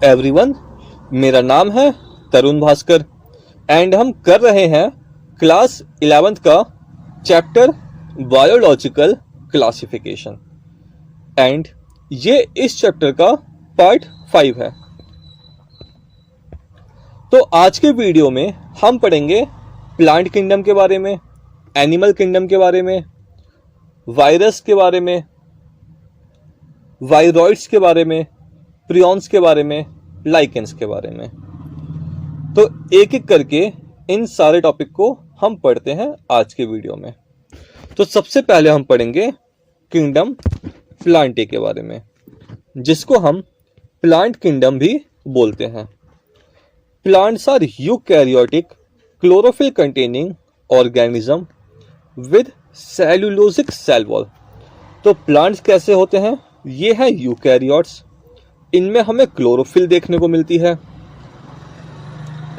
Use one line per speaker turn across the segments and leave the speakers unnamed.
Everyone, मेरा नाम है तरुण भास्कर एंड हम कर रहे हैं क्लास 11th का चैप्टर बायोलॉजिकल क्लासिफिकेशन एंड ये इस चैप्टर का पार्ट 5 है। तो आज के वीडियो में हम पढ़ेंगे प्लांट किंगडम के बारे में, एनिमल किंगडम के बारे में, वायरस के बारे में, वायरॉइड्स के बारे में, प्रियॉन्स के बारे में, लाइकेंस के बारे में। तो एक एक करके इन सारे टॉपिक को हम पढ़ते हैं आज के वीडियो में। तो सबसे पहले हम पढ़ेंगे किंगडम प्लांटे के बारे में, जिसको हम प्लांट किंगडम भी बोलते हैं। Plants are eukaryotic chlorophyll containing organism with cellulosic cell wall. तो प्लांट्स कैसे होते हैं? ये हैं यूकैरियोट्स। इनमें हमें क्लोरोफिल देखने को मिलती है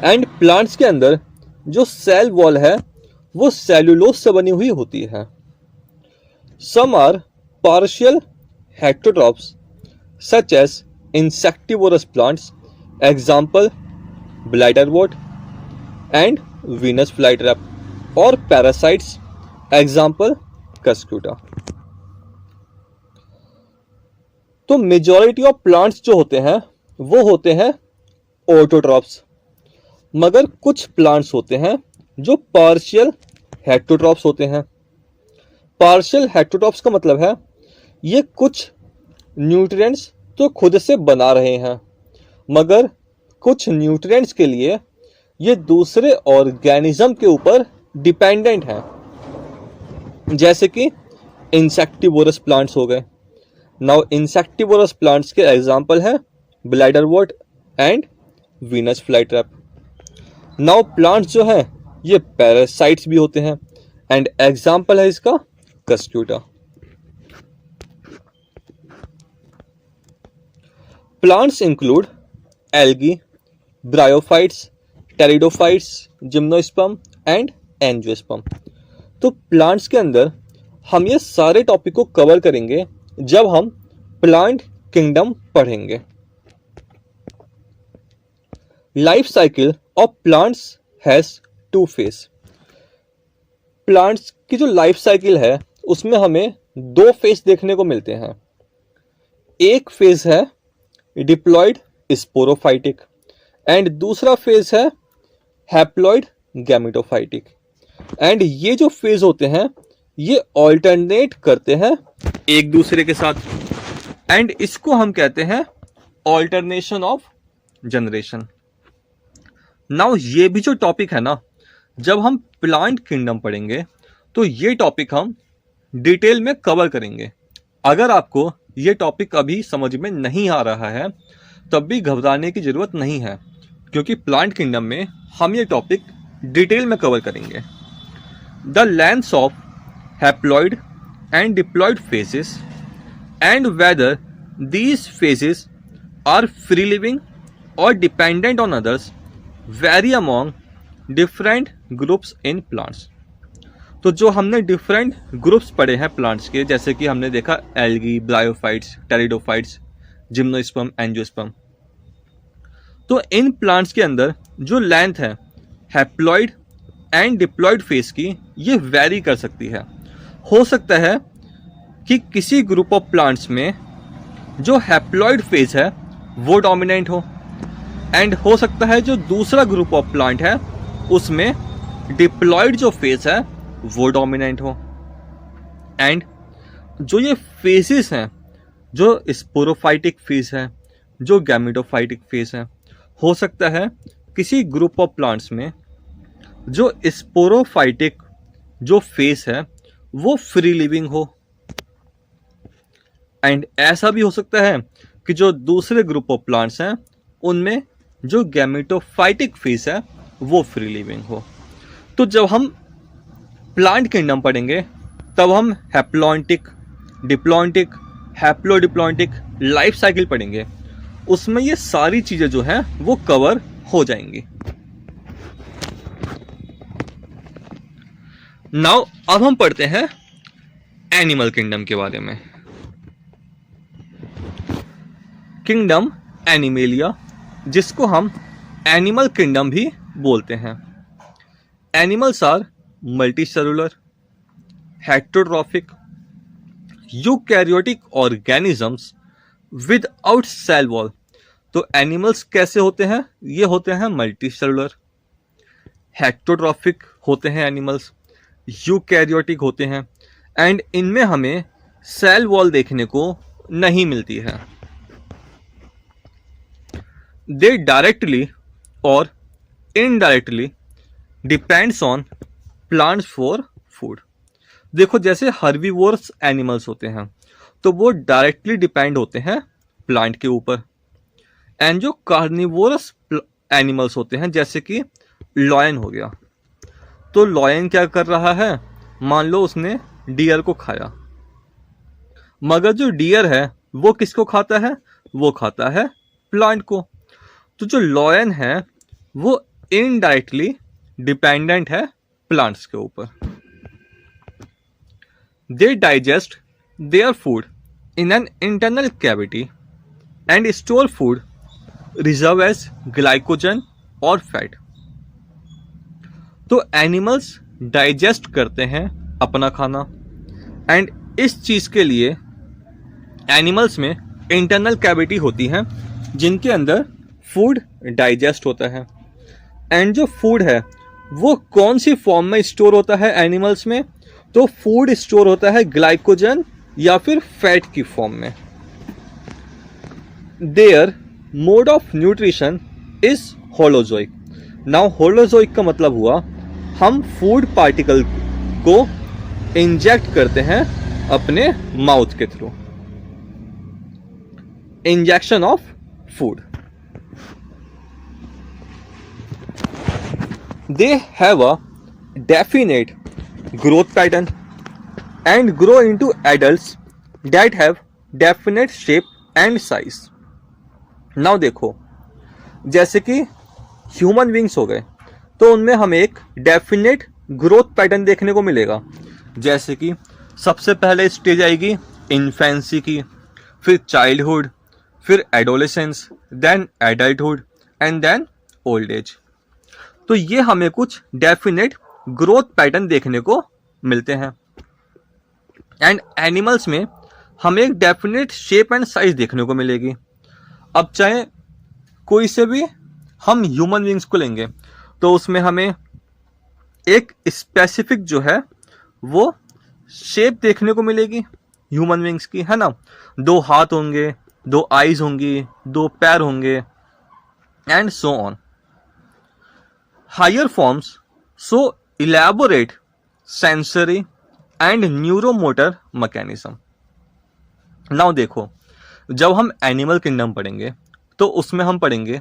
एंड प्लांट्स के अंदर जो सेल वॉल है वो सेलुलोज से बनी हुई होती है। Some are partial heterotrophs such as insectivorous plants, example bladderwort and Venus flytrap, और पैरासाइट्स, एग्जाम्पल कस्क्यूटा। तो मेजॉरिटी ऑफ प्लांट्स जो होते हैं वो होते हैं ऑटोट्रॉप्स, मगर कुछ प्लांट्स होते हैं जो पार्शियल हेटेरोट्रॉप्स होते हैं। पार्शियल हेटेरोट्रॉप्स का मतलब है ये कुछ न्यूट्रिएंट्स तो खुद से बना रहे हैं, मगर कुछ न्यूट्रिएंट्स के लिए ये दूसरे ऑर्गेनिज्म के ऊपर डिपेंडेंट हैं, जैसे कि इंसेक्टिवोरस प्लांट्स हो गए। नाउ इंसेक्टिवोरस प्लांट्स के एग्जाम्पल है bladderwort and Venus flytrap. Now plants जो है ये पैरासाइट्स भी होते हैं एंड एग्जाम्पल है इसका Cuscuta. Plants include algae, bryophytes, pteridophytes, gymnosperm and angiosperm. तो प्लांट्स के अंदर हम ये सारे टॉपिक को कवर करेंगे जब हम प्लांट किंगडम पढ़ेंगे। Life cycle of plants has 2 phase. Plants की जो लाइफ साइकिल है उसमें हमें 2 फेज देखने को मिलते हैं। एक फेज है डिप्लॉयड स्पोरोफाइटिक एंड दूसरा फेज है हैप्लॉयड गैमेटोफाइटिक। एंड ये जो फेज होते हैं ये ऑल्टरनेट करते हैं एक दूसरे के साथ एंड इसको हम कहते हैं ऑल्टरनेशन ऑफ जनरेशन। नाउ ये भी जो टॉपिक है ना, जब हम प्लांट किंगडम पढ़ेंगे तो ये टॉपिक हम डिटेल में कवर करेंगे। अगर आपको ये टॉपिक अभी समझ में नहीं आ रहा है तब भी घबराने की जरूरत नहीं है, क्योंकि प्लांट किंगडम में हम ये टॉपिक डिटेल में कवर करेंगे। The lengths of haploid and diploid phases and whether these phases are free living or dependent on others vary among different groups in plants। तो जो हमने डिफरेंट ग्रुप्स पढ़े हैं प्लांट्स के, जैसे कि हमने देखा algae, bryophytes, pteridophytes, gymnosperm, angiosperm. तो इन प्लांट्स के अंदर जो लेंथ है हैप्लॉइड एंड डिप्लॉइड फेज की ये वेरी कर सकती है। हो सकता है कि किसी ग्रुप ऑफ प्लांट्स में जो हैप्लॉइड फेज है वो डोमिनेंट हो एंड हो सकता है जो दूसरा ग्रुप ऑफ प्लांट है उसमें डिप्लॉइड जो फेज है वो डोमिनेंट हो। एंड जो ये फेजेस हैं, जो स्पोरोफाइटिक फेज है, जो गैमेटोफाइटिक फेज है, हो सकता है किसी ग्रुप ऑफ प्लांट्स में जो स्पोरोफाइटिक जो फेज है वो फ्री लिविंग हो एंड ऐसा भी हो सकता है कि जो दूसरे ग्रुप ऑफ प्लांट्स हैं उनमें जो गैमेटोफाइटिक फेज है वो फ्री लिविंग हो। तो जब हम प्लांट किंगडम पढ़ेंगे तब हम haplontic, diplontic, haplodiplontic life cycle पढ़ेंगे। उसमें ये सारी चीजें जो हैं वो कवर हो जाएंगी। नाउ अब हम पढ़ते हैं एनिमल किंगडम के बारे में। किंगडम एनिमेलिया जिसको हम एनिमल किंगडम भी बोलते हैं। Animals are multicellular, heterotrophic, eukaryotic organisms without cell wall. तो एनिमल्स कैसे होते हैं? ये होते हैं मल्टीसेलुलर, हेटेरोट्रॉफिक होते हैं एनिमल्स, यूकैरियोटिक होते हैं, एंड इनमें हमें सेल वॉल देखने को नहीं मिलती है। दे डायरेक्टली और indirectly depends on plants for food. देखो, जैसे हर्बीवोरस एनिमल्स होते हैं तो वो डायरेक्टली डिपेंड होते हैं प्लांट के ऊपर, एंड जो कार्निवोरस एनिमल्स होते हैं जैसे कि लॉयन हो गया, तो लॉयन क्या कर रहा है? मान लो उसने डियर को खाया, मगर जो डियर है वो किसको खाता है? वो खाता है प्लांट को। तो जो लॉयन है वो इनडायरेक्टली डिपेंडेंट है प्लांट्स के ऊपर। They digest their food in an internal cavity and store food reserve as glycogen और फैट। तो एनिमल्स डाइजेस्ट करते हैं अपना खाना, एंड इस चीज के लिए एनिमल्स में इंटरनल कैविटी होती है जिनके अंदर फूड डाइजेस्ट होता है। एंड जो फूड है वो कौन सी फॉर्म में स्टोर होता है एनिमल्स में? तो फूड स्टोर होता है ग्लाइकोजन या फिर फैट की फॉर्म में। Their mode of nutrition is holozoic. Now holozoic का मतलब हुआ हम फूड पार्टिकल को इंजेक्ट करते हैं अपने माउथ के through. Injection of food. They have a definite growth pattern and grow into adults that have definite shape and size. Now देखो, जैसे कि ह्यूमन बींग्स हो गए तो उनमें हमें एक डेफिनेट ग्रोथ पैटर्न देखने को मिलेगा। जैसे कि सबसे पहले स्टेज आएगी इन्फेंसी की, फिर चाइल्डहुड, फिर adolescence, then adulthood and then old age. तो ये हमें कुछ डेफिनेट ग्रोथ पैटर्न देखने को मिलते हैं। एंड एनिमल्स में हमें एक डेफिनेट शेप एंड साइज देखने को मिलेगी। अब चाहे कोई से भी हम ह्यूमन बींग्स को लेंगे तो उसमें हमें एक स्पेसिफिक जो है वो शेप देखने को मिलेगी ह्यूमन बींग्स की, है ना। 2 हाथ होंगे, 2 आईज होंगी, 2 पैर होंगे, and so on. Higher forms show elaborate sensory and neuromotor mechanism. Now देखो, जब हम एनिमल किंगडम पढ़ेंगे तो उसमें हम पढ़ेंगे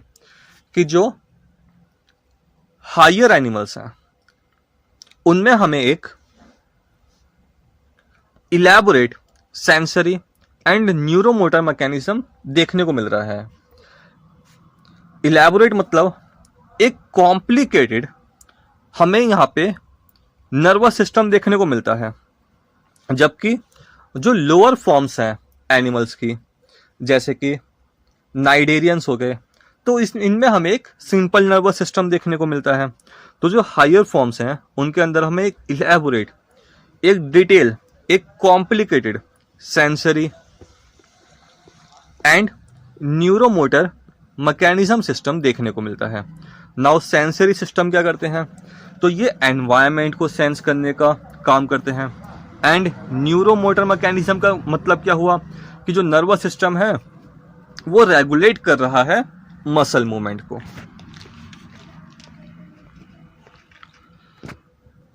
कि जो हायर एनिमल्स हैं उनमें हमें एक elaborate sensory and neuromotor mechanism देखने को मिल रहा है। इलेबोरेट मतलब एक कॉम्प्लिकेटेड हमें यहाँ पे नर्वस सिस्टम देखने को मिलता है, जबकि जो लोअर फॉर्म्स हैं एनिमल्स की जैसे कि नाइडेरियंस हो गए तो इनमें हमें एक सिंपल नर्वस सिस्टम देखने को मिलता है। तो जो हायर फॉर्म्स हैं उनके अंदर हमें एक इलेबोरेट, एक डिटेल, एक complicated sensory and neuromotor mechanism system देखने को मिलता है। नाउ सेंसरी सिस्टम क्या करते हैं? तो ये एनवायरनमेंट को सेंस करने का काम करते हैं। एंड न्यूरोमोटर मैकेनिज्म का मतलब क्या हुआ कि जो नर्वस सिस्टम है वो रेगुलेट कर रहा है मसल मूवमेंट को।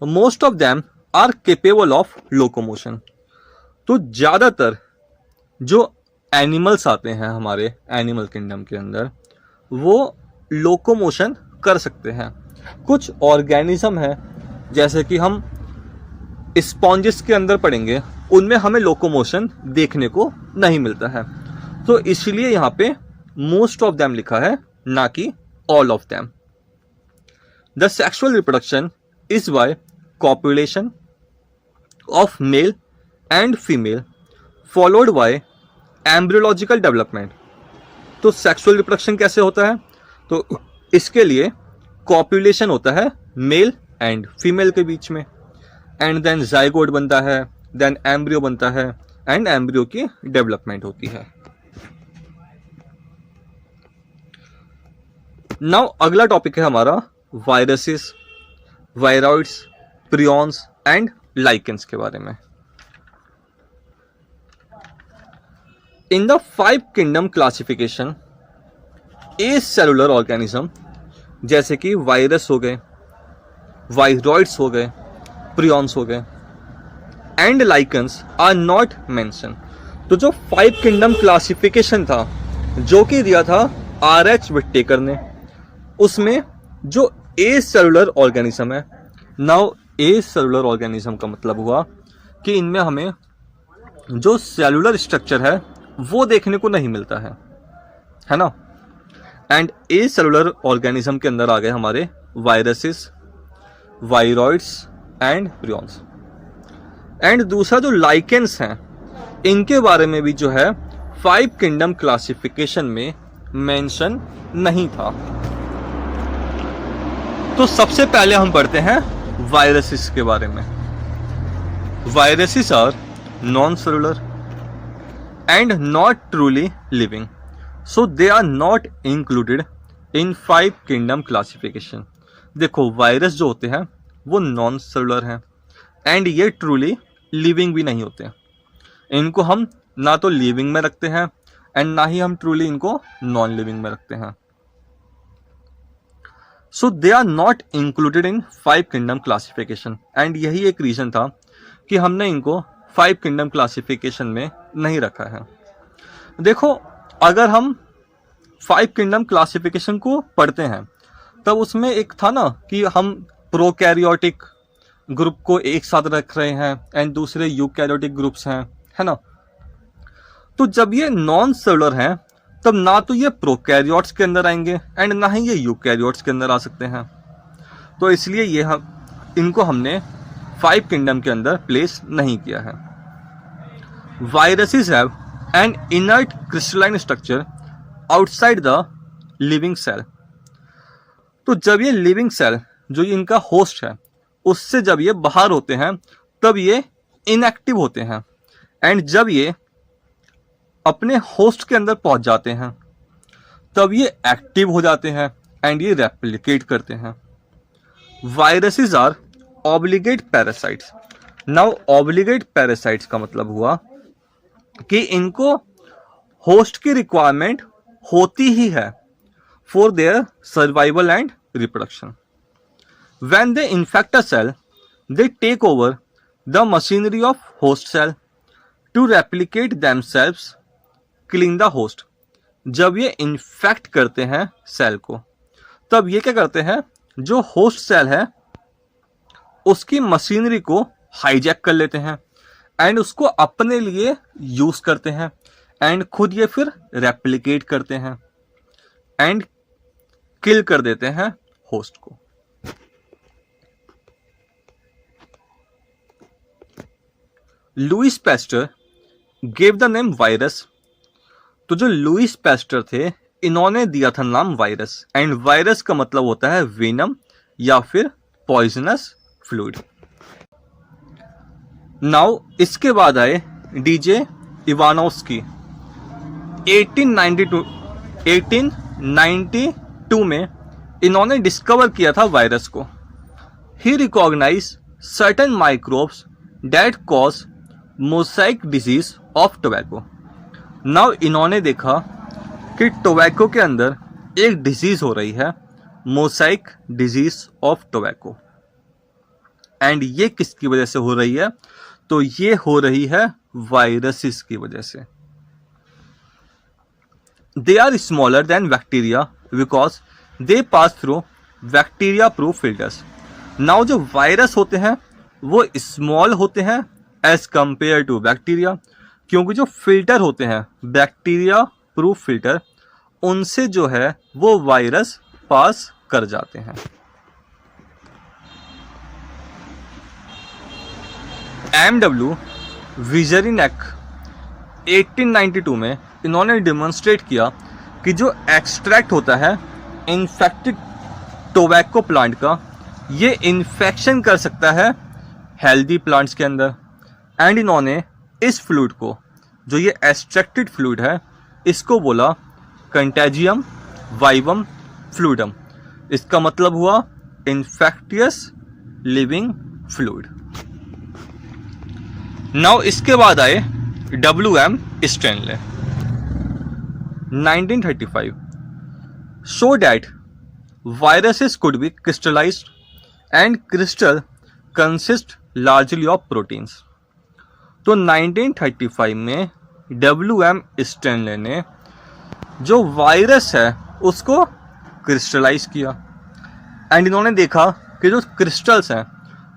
Most of them are capable of locomotion. तो ज्यादातर जो एनिमल्स आते हैं हमारे एनिमल किंगडम के अंदर वो लोकोमोशन कर सकते हैं। कुछ ऑर्गेनिज्म है जैसे कि हम स्पॉन्जेस के अंदर पढ़ेंगे, उनमें हमें लोकोमोशन देखने को नहीं मिलता है। तो इसलिए यहाँ पे मोस्ट ऑफ देम लिखा है, ना कि all of them. The sexual reproduction is by copulation of male and female followed by embryological development. तो सेक्सुअल रिप्रोडक्शन कैसे होता है? तो इसके लिए कॉपुलेशन होता है मेल एंड फीमेल के बीच में, एंड देन जाइगोट बनता है, देन एम्ब्रियो बनता है, एंड एम्ब्रियो की डेवलपमेंट होती है। नाउ अगला टॉपिक है हमारा viruses, viroids, prions and lichens के बारे में। In the 5 kingdom classification, A cellular organism जैसे कि वायरस हो गए, वायरॉइड्स हो गए, प्रियॉन्स हो गए and lichens are not mention. तो जो 5 किंगडम क्लासिफिकेशन था जो कि दिया था R.H. विट्टेकर ने, उसमें जो ए सेलुलर ऑर्गेनिज्म है, नाउ ए सेलुलर ऑर्गेनिज्म का मतलब हुआ कि इनमें हमें जो सेलुलर स्ट्रक्चर है वो देखने को नहीं मिलता है ना। एंड ए सेलुलर ऑर्गेनिज्म के अंदर आ गए हमारे viruses, viroids and prions. And दूसरा जो लाइकेंस हैं, इनके बारे में भी जो है 5 किंगडम क्लासिफिकेशन में मेंशन नहीं था। तो सबसे पहले हम पढ़ते हैं वायरसेस के बारे में। Viruses are non cellular and not truly living, so they are not included in 5 kingdom classification. देखो, वायरस जो होते हैं वो नॉन सेलुलर हैं एंड ये ट्रूली लिविंग भी नहीं होते। इनको हम ना तो लिविंग में रखते हैं एंड ना ही हम ट्रूली इनको नॉन लिविंग में रखते हैं। So they are not included in 5 kingdom classification, and यही एक रीजन था कि हमने इनको 5 किंगडम क्लासिफिकेशन में नहीं रखा है। देखो, अगर हम 5 किंगडम क्लासिफिकेशन को पढ़ते हैं तब उसमें एक था ना कि हम प्रोकैरियोटिक ग्रुप को एक साथ रख रहे हैं एंड दूसरे यूकैरियोटिक ग्रुप्स हैं, है ना। तो जब ये नॉन सेलुलर हैं तब ना तो ये प्रोकैरियोट्स के अंदर आएंगे एंड ना ही ये यूकैरियोट्स के अंदर आ सकते हैं। तो इसलिए ये इनको हमने 5 किंगडम के अंदर प्लेस नहीं किया है। Viruses have an inert crystalline structure outside the living cell. तो जब ये लिविंग सेल जो इनका होस्ट है उससे जब ये बाहर होते हैं तब ये इनएक्टिव होते हैं, एंड जब ये अपने होस्ट के अंदर पहुंच जाते हैं तब ये एक्टिव हो जाते हैं एंड ये रेप्लिकेट करते हैं। Viruses are obligate parasites. Now obligate parasites का मतलब हुआ कि इनको होस्ट की रिक्वायरमेंट होती ही है for their survival and reproduction. When they infect a cell, they take over the machinery of host cell to replicate themselves, killing the host. जब ये इन्फेक्ट करते हैं सेल को तब ये क्या करते हैं, जो होस्ट सेल है उसकी मशीनरी को हाईजैक कर लेते हैं एंड उसको अपने लिए यूज करते हैं एंड खुद ये फिर रेप्लिकेट करते हैं एंड किल कर देते हैं होस्ट को। Louis Pasteur gave the name virus. तो जो लुईस पैस्टर थे इन्होंने दिया था नाम वायरस, एंड वायरस का मतलब होता है वेनम या फिर पॉइजनस फ्लूइड। नाउ इसके बाद आए डीजे इवानोव्स्की। 1892 में इन्होंने डिस्कवर किया था वायरस को। He recognise certain microbes that cause mosaic disease of tobacco. Now इन्होंने देखा कि टोबैको के अंदर एक डिजीज हो रही है, mosaic disease of tobacco, and ये किसकी वजह से हो रही है, तो ये हो रही है वायरसेस की वजह से। They are smaller than bacteria because they pass through bacteria proof filters. Now जो वायरस होते हैं वो स्मॉल होते हैं एज कंपेयर टू बैक्टीरिया, क्योंकि जो फिल्टर होते हैं बैक्टीरिया प्रूफ फिल्टर, उनसे जो है वो वायरस पास कर जाते हैं। एमडब्ल्यू विजरिनेक 1892 में इन्होंने डेमोन्स्ट्रेट किया कि जो एक्सट्रैक्ट होता है इन्फेक्टेड टोबैको प्लांट का ये इन्फेक्शन कर सकता है हेल्दी प्लांट्स के अंदर। एंड इन्होंने इस फ्लूइड को, जो ये एक्सट्रैक्टेड फ्लूइड है, इसको बोला कंटेजियम वाइवम फ्लूइडम। इसका मतलब हुआ इन्फेक्टियस लिविंग फ्लूइड। नाउ इसके बाद आए WM Stanley 1935 show that viruses could be crystallized and crystal consist largely of proteins। तो 1935 में WM स्टैनले ने जो वायरस है उसको क्रिस्टलाइज किया एंड इन्होंने देखा कि जो क्रिस्टल्स हैं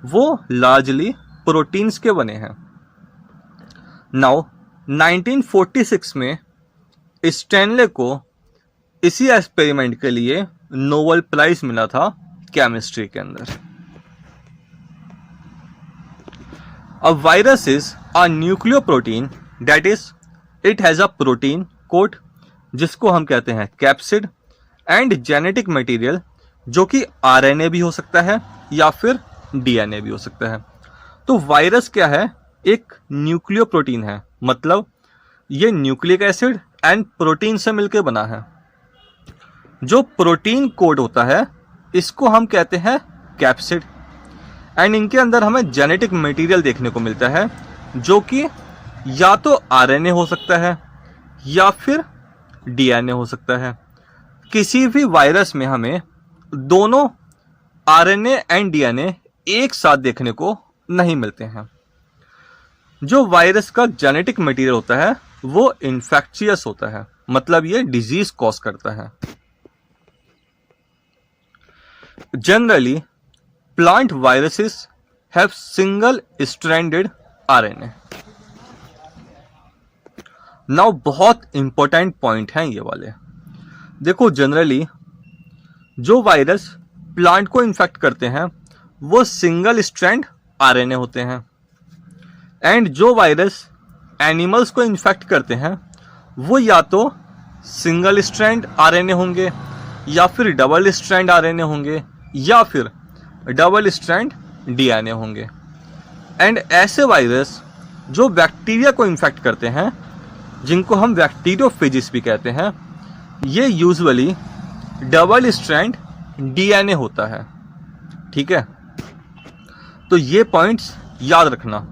वो लार्जली प्रोटीन्स के बने हैं। नाउ 1946 में स्टैनले को इसी एक्सपेरिमेंट के लिए नोबेल प्राइज मिला था केमिस्ट्री के अंदर। A virus is a nucleoprotein that is it has a protein code जिसको हम कहते हैं कैप्सिड एंड जेनेटिक मटेरियल जो कि RNA भी हो सकता है या फिर DNA भी हो सकता है। तो वायरस क्या है? एक न्यूक्लियोप्रोटीन है, मतलब ये न्यूक्लिक एसिड एंड प्रोटीन से मिलकर बना है। जो प्रोटीन कोड होता है इसको हम कहते हैं कैप्सिड एंड इनके अंदर हमें जेनेटिक मटेरियल देखने को मिलता है जो कि या तो RNA हो सकता है या फिर DNA हो सकता है। किसी भी वायरस में हमें दोनों RNA एंड DNA एक साथ देखने को नहीं मिलते हैं। जो वायरस का जेनेटिक मटेरियल होता है वो इन्फेक्शियस होता है, मतलब ये डिजीज कॉज करता है। Generally plant viruses have single stranded RNA। Now बहुत इंपॉर्टेंट पॉइंट हैं ये वाले। देखो, जनरली जो वायरस प्लांट को इन्फेक्ट करते हैं वो सिंगल स्ट्रैंड RNA होते हैं एंड जो वायरस एनिमल्स को इन्फेक्ट करते हैं वो या तो सिंगल स्ट्रैंड RNA होंगे या फिर डबल स्ट्रैंड RNA होंगे या फिर डबल स्ट्रैंड DNA होंगे। एंड ऐसे वायरस जो बैक्टीरिया को इन्फेक्ट करते हैं, जिनको हम बैक्टीरियोफेजिस भी कहते हैं, ये यूजुअली डबल स्ट्रैंड DNA होता है। ठीक है, तो ये पॉइंट्स याद रखना।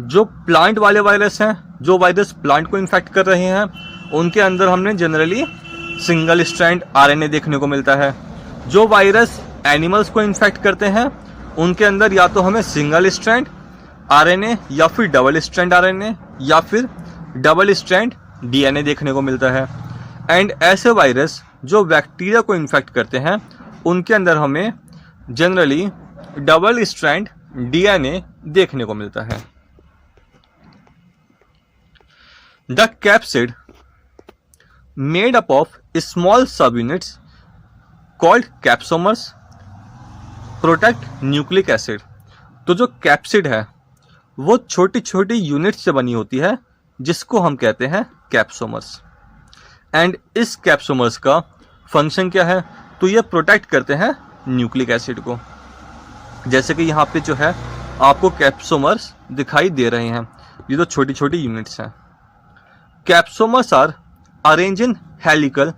जो प्लांट वाले वायरस हैं, जो वायरस प्लांट को इन्फेक्ट कर रहे हैं, उनके अंदर हमने जनरली सिंगल स्ट्रैंड RNA देखने को मिलता है। जो वायरस एनिमल्स को इन्फेक्ट करते हैं उनके अंदर या तो हमें सिंगल स्ट्रैंड RNA या फिर डबल स्ट्रैंड RNA या फिर डबल स्ट्रैंड DNA देखने को मिलता है। एंड ऐसे वायरस जो बैक्टीरिया को इन्फेक्ट करते हैं उनके अंदर हमें जनरली डबल स्ट्रैंड DNA देखने को मिलता है। The capsid made up of small subunits called capsomeres protect nucleic acid. तो जो कैप्सिड है वो छोटी छोटी यूनिट से बनी होती है जिसको हम कहते हैं कैप्सोमर्स। एंड इस कैप्सोमर्स का फंक्शन क्या है? तो ये प्रोटेक्ट करते हैं न्यूक्लिक एसिड को। जैसे कि यहाँ पे जो है आपको कैप्सोमर्स दिखाई दे रहे हैं, ये तो छोटी छोटी यूनिट्स हैं। Capsomers are arrange in helical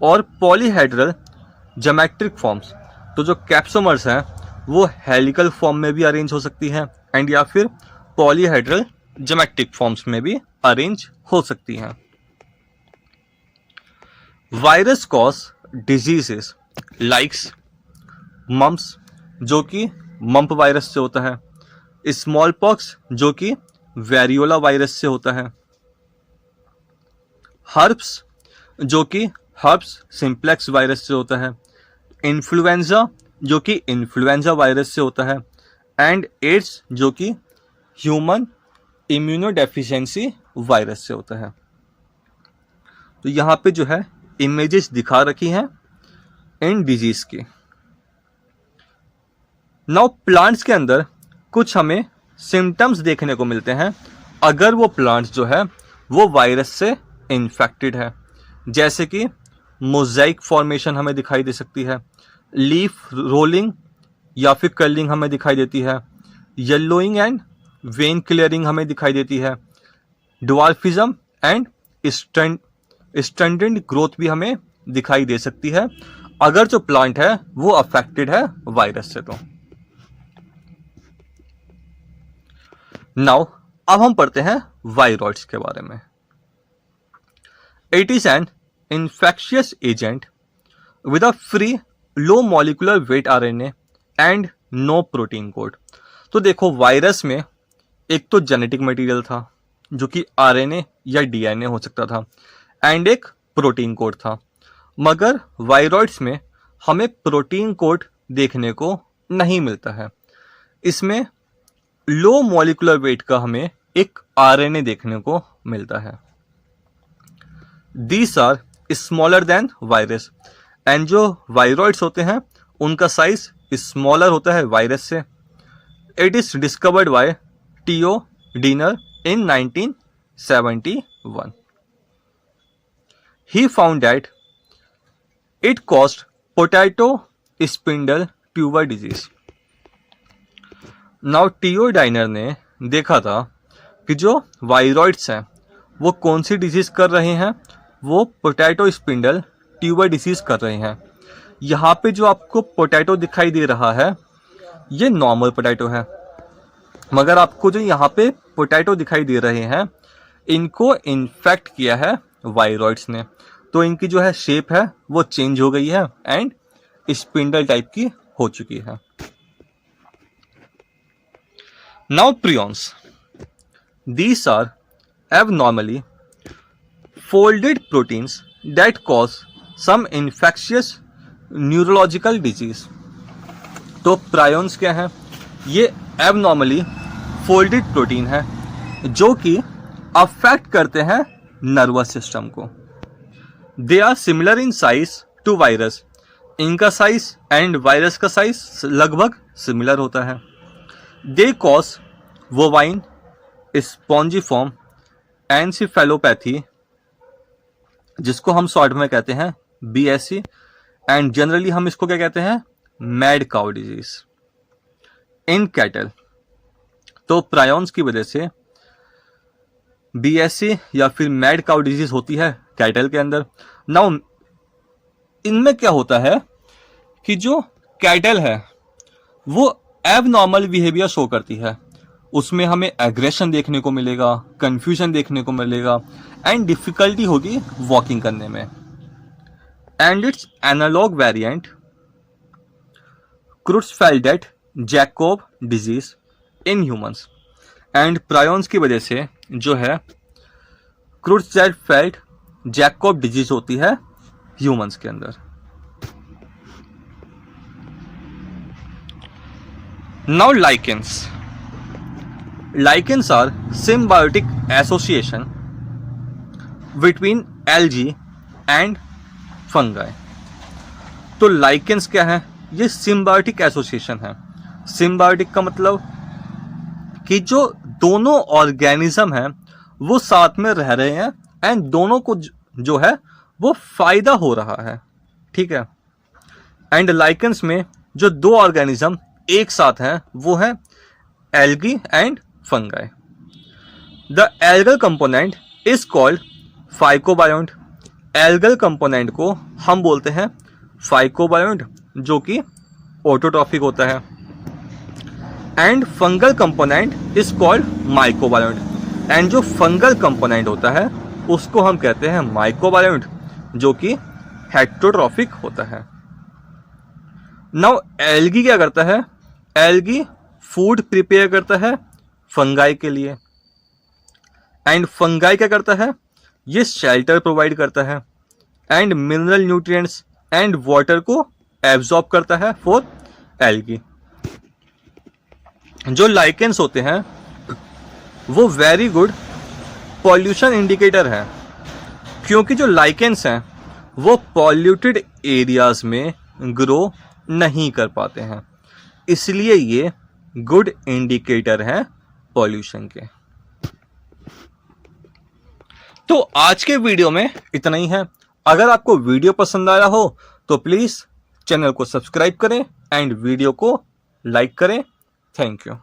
और पॉलीहेड्रल ज्योमेट्रिक फॉर्म्स। तो जो कैप्सोमर्स हैं वो हेलिकल फॉर्म में भी अरेंज हो सकती है एंड या फिर पॉलीहेड्रल ज्योमेट्रिक फॉर्म्स में भी अरेंज हो सकती हैं। Virus cause diseases likes mumps, जो कि मम्प वायरस से होता है, स्मॉल पॉक्स जो कि वेरियोला वायरस से होता है, हर्प्स जो कि हर्प्स सिंप्लेक्स वायरस से होता है, इन्फ्लुएंजा जो कि इन्फ्लुएंजा वायरस से होता है, एंड एड्स जो कि ह्यूमन इम्यूनोडेफिशिएंसी वायरस से होता है। तो यहाँ पे जो है इमेजेस दिखा रखी हैं इन डिजीज की। नाउ प्लांट्स के अंदर कुछ हमें सिम्टम्स देखने को मिलते हैं अगर वो प्लांट्स जो है वो वायरस से इन्फेक्टेड है। जैसे कि मोज़ाइक फॉर्मेशन हमें दिखाई दे सकती है, लीफ रोलिंग या फिर कर्लिंग हमें दिखाई देती है, येलोइंग एंड वेन क्लियरिंग हमें दिखाई देती है, ड्वार्फिज्म एंड स्टंटेड ग्रोथ भी हमें दिखाई दे सकती है अगर जो प्लांट है वो अफेक्टेड है वायरस से। तो नाउ अब हम पढ़ते हैं वायरॉइड्स के बारे में। It is an infectious agent with a free low molecular weight RNA and no protein code. तो देखो, वायरस में एक तो जेनेटिक मटेरियल था जो कि आरएनए या डीएनए हो सकता था, एंड एक प्रोटीन कोड था, मगर वायरॉइड्स में हमें प्रोटीन कोड देखने को नहीं मिलता है। इसमें लो मॉलिक्यूलर वेट का हमें एक आरएनए देखने को मिलता है। These are smaller than virus, and जो वायरॉइड्स होते हैं उनका साइज स्मॉलर होता है वायरस से। It is discovered by T O Diener in 1971. He found that it caused potato spindle tuber disease. Now T O Diener ने देखा था कि जो वायरॉइड्स हैं वो कौन सी डिजीज कर रहे हैं, वो पोटैटो स्पिंडल ट्यूबर डिजीज कर रहे हैं। यहाँ पे जो आपको पोटैटो दिखाई दे रहा है ये नॉर्मल पोटैटो है, मगर आपको जो यहाँ पे पोटैटो दिखाई दे रहे हैं इनको इन्फेक्ट किया है वायरॉइड्स ने, तो इनकी जो है शेप है वो चेंज हो गई है एंड स्पिंडल टाइप की हो चुकी है। Now prions, these are abnormally folded proteins that cause some infectious neurological disease. तो प्रायोन्स क्या है? ये abnormally folded प्रोटीन है जो कि अफेक्ट करते हैं नर्वस सिस्टम को। They are similar in size to virus, इनका साइज एंड वायरस का साइज लगभग सिमिलर होता है। दे कॉज वोवाइन स्पॉन्जिफॉर्म एनसीफेलोपैथी, जिसको हम शॉर्ट में कहते हैं बीएससी, एंड जनरली हम इसको क्या कहते हैं? Mad cow disease in cattle. तो प्रायोन्स की वजह से बीएससी या फिर मैड काउ डिजीज होती है कैटल के अंदर। नाउ इनमें क्या होता है कि जो कैटल है वो एबनॉर्मल बिहेवियर शो करती है, उसमें हमें एग्रेशन देखने को मिलेगा, कंफ्यूजन देखने को मिलेगा एंड डिफिकल्टी होगी वॉकिंग करने में। And its analogue variant Creutzfeldt Jakob disease in humans, and prions की वजह से जो है क्रुट्सफेल्ड जैकोब डिजीज होती है ह्यूमंस के अंदर। Now lichens, Lichens are symbiotic association between algae and fungi. तो lichens क्या है? ये symbiotic association है। symbiotic का मतलब कि जो दोनों ऑर्गेनिज्म हैं वो साथ में रह रहे हैं एंड दोनों को जो है वो फायदा हो रहा है, ठीक है। एंड लाइकेंस में जो दो ऑर्गेनिज्म एक साथ हैं वो है algae and fungi. The algal component is called phycobiont. Algal component को हम बोलते हैं phycobiont, जो कि ऑटोट्रॉफिक होता है। And fungal component is called mycobiont, and जो फंगल कंपोनेंट होता है उसको हम कहते हैं माइकोबायोंट, जो कि हेट्रोट्रॉफिक होता है। नाउ एल्गी क्या करता है? एल्गी फूड प्रिपेयर करता है फंगाई के लिए, एंड फंगाई क्या करता है? ये शेल्टर प्रोवाइड करता है and mineral nutrients and water को एब्जॉर्ब करता है फॉर एल्गी। जो लाइकेंस होते हैं वो वेरी गुड पॉल्यूशन इंडिकेटर है, क्योंकि जो लाइकेंस हैं वो पॉल्यूटेड एरियाज में ग्रो नहीं कर पाते हैं, इसलिए ये गुड इंडिकेटर है पॉल्यूशन के। तो आज के वीडियो में इतना ही है। अगर आपको वीडियो पसंद आया हो तो प्लीज चैनल को सब्सक्राइब करें एंड वीडियो को लाइक करें। Thank you.